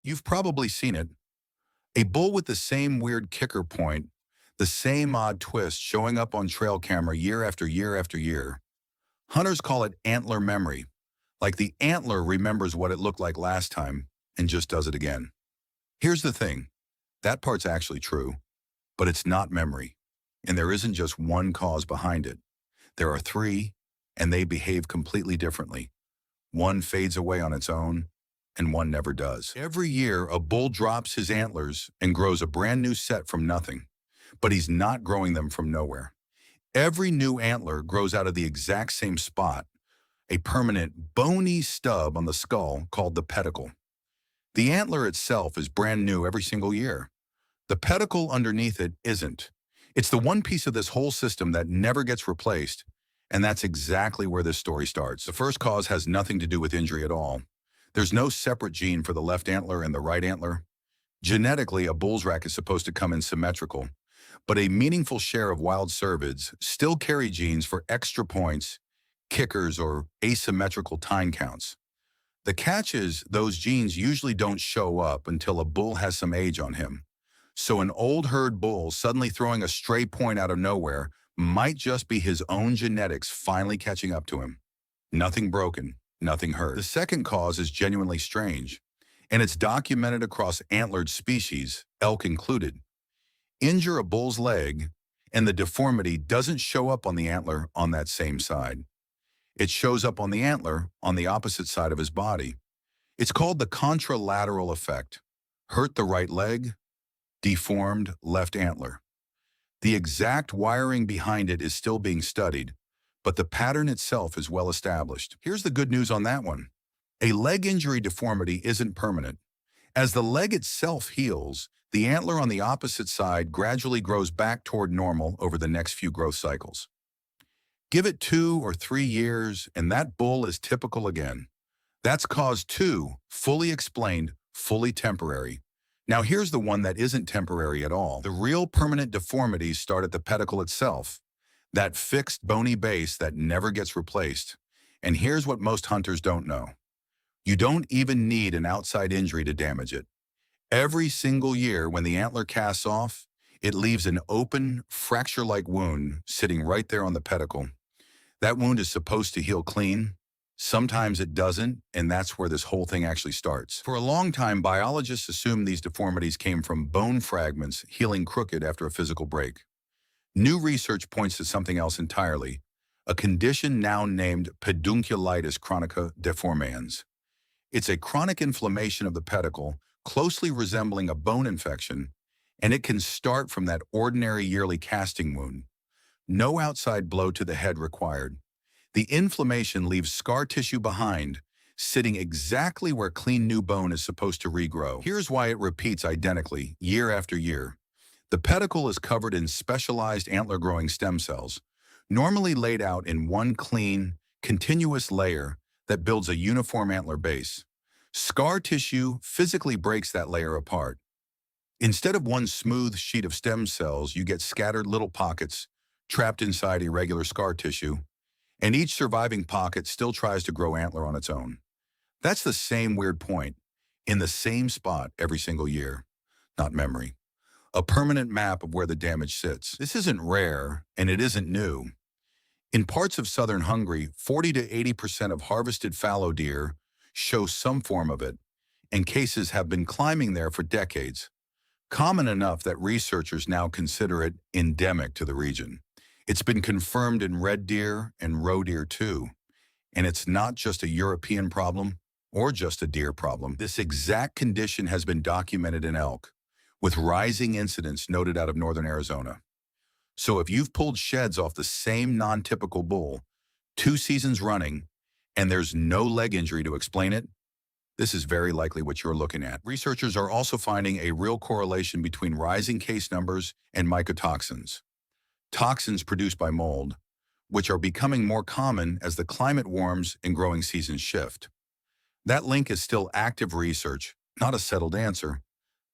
You've probably seen it. A bull with the same weird kicker point, the same odd twist showing up on trail camera year after year after year. Hunters call it antler memory, like the antler remembers what it looked like last time and just does it again. Here's the thing, that part's actually true, but it's not memory. And there isn't just one cause behind it. There are three, and they behave completely differently. One fades away on its own, and one never does. Every year, a bull drops his antlers and grows a brand new set from nothing, but he's not growing them from nowhere. Every new antler grows out of the exact same spot, a permanent bony stub on the skull called the pedicle. The antler itself is brand new every single year. The pedicle underneath it isn't. It's the one piece of this whole system that never gets replaced, and that's exactly where this story starts. The first cause has nothing to do with injury at all. There's no separate gene for the left antler and the right antler. Genetically, a bull's rack is supposed to come in symmetrical, but a meaningful share of wild cervids still carry genes for extra points, kickers, or asymmetrical tine counts. The catch is those genes usually don't show up until a bull has some age on him. So an old herd bull suddenly throwing a stray point out of nowhere might just be his own genetics finally catching up to him. Nothing broken, nothing hurt. The second cause is genuinely strange, and it's documented across antlered species, elk included. Injure a bull's leg, and the deformity doesn't show up on the antler on that same side. It shows up on the antler on the opposite side of his body. It's called the contralateral effect. Hurt the right leg, deformed left antler. The exact wiring behind it is still being studied, but the pattern itself is well established. Here's the good news on that one. A leg injury deformity isn't permanent. As the leg itself heals, the antler on the opposite side gradually grows back toward normal over the next few growth cycles. Give it 2 or 3 years, and that bull is typical again. That's cause 2, fully explained, fully temporary. Now here's the one that isn't temporary at all. The real permanent deformities start at the pedicle itself, that fixed bony base that never gets replaced. And here's what most hunters don't know. You don't even need an outside injury to damage it. Every single year when the antler casts off, it leaves an open, fracture-like wound sitting right there on the pedicle. That wound is supposed to heal clean. Sometimes it doesn't, and that's where this whole thing actually starts. For a long time, biologists assumed these deformities came from bone fragments healing crooked after a physical break. New research points to something else entirely, a condition now named Pedunculitis Chronica Deformans. It's a chronic inflammation of the pedicle, closely resembling a bone infection, and it can start from that ordinary yearly casting wound. No outside blow to the head required. The inflammation leaves scar tissue behind, sitting exactly where clean new bone is supposed to regrow. Here's why it repeats identically, year after year. The pedicle is covered in specialized antler-growing stem cells, normally laid out in one clean, continuous layer that builds a uniform antler base. Scar tissue physically breaks that layer apart. Instead of one smooth sheet of stem cells, you get scattered little pockets trapped inside irregular scar tissue, and each surviving pocket still tries to grow antler on its own. That's the same weird point, in the same spot every single year. Not memory. A permanent map of where the damage sits. This isn't rare, and it isn't new. In parts of southern Hungary, 40 to 80% of harvested fallow deer show some form of it, and cases have been climbing there for decades. Common enough that researchers now consider it endemic to the region. It's been confirmed in red deer and roe deer too. And it's not just a European problem or just a deer problem. This exact condition has been documented in elk, with rising incidence noted out of northern Arizona. So if you've pulled sheds off the same non-typical bull 2 seasons running and there's no leg injury to explain it, this is very likely what you're looking at. Researchers are also finding a real correlation between rising case numbers and mycotoxins, toxins produced by mold, which are becoming more common as the climate warms and growing seasons shift. That link is still active research, not a settled answer,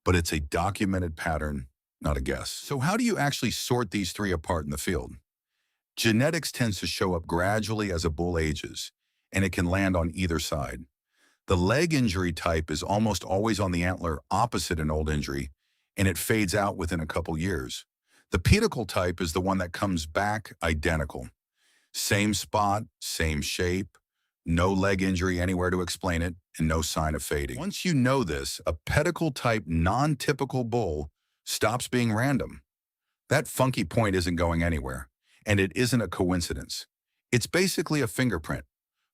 but it's a documented pattern, not a guess. So how do you actually sort these three apart in the field? Genetics tends to show up gradually as a bull ages, and it can land on either side. The leg injury type is almost always on the antler opposite an old injury, and it fades out within a couple years. The pedicle type is the one that comes back identical. Same spot, same shape, no leg injury anywhere to explain it, and no sign of fading. Once you know this, a pedicle type non-typical bull stops being random. That funky point isn't going anywhere, and it isn't a coincidence. It's basically a fingerprint.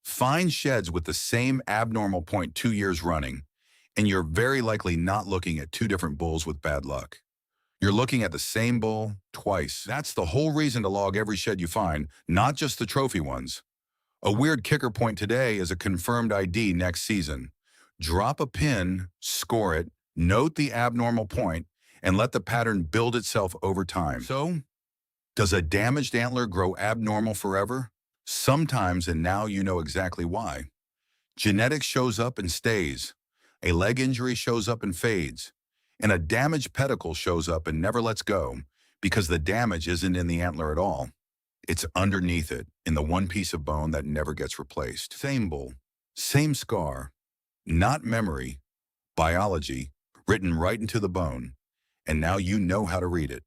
Find sheds with the same abnormal point 2 years running, and you're very likely not looking at two different bulls with bad luck. You're looking at the same bull twice. That's the whole reason to log every shed you find, not just the trophy ones. A weird kicker point today is a confirmed ID next season. Drop a pin, score it, note the abnormal point, and let the pattern build itself over time. So, does a damaged antler grow abnormal forever? Sometimes, and now you know exactly why. Genetics shows up and stays. A leg injury shows up and fades. And a damaged pedicle shows up and never lets go because the damage isn't in the antler at all. It's underneath it, in the one piece of bone that never gets replaced. Same bull, same scar, not memory, biology, written right into the bone. And now you know how to read it.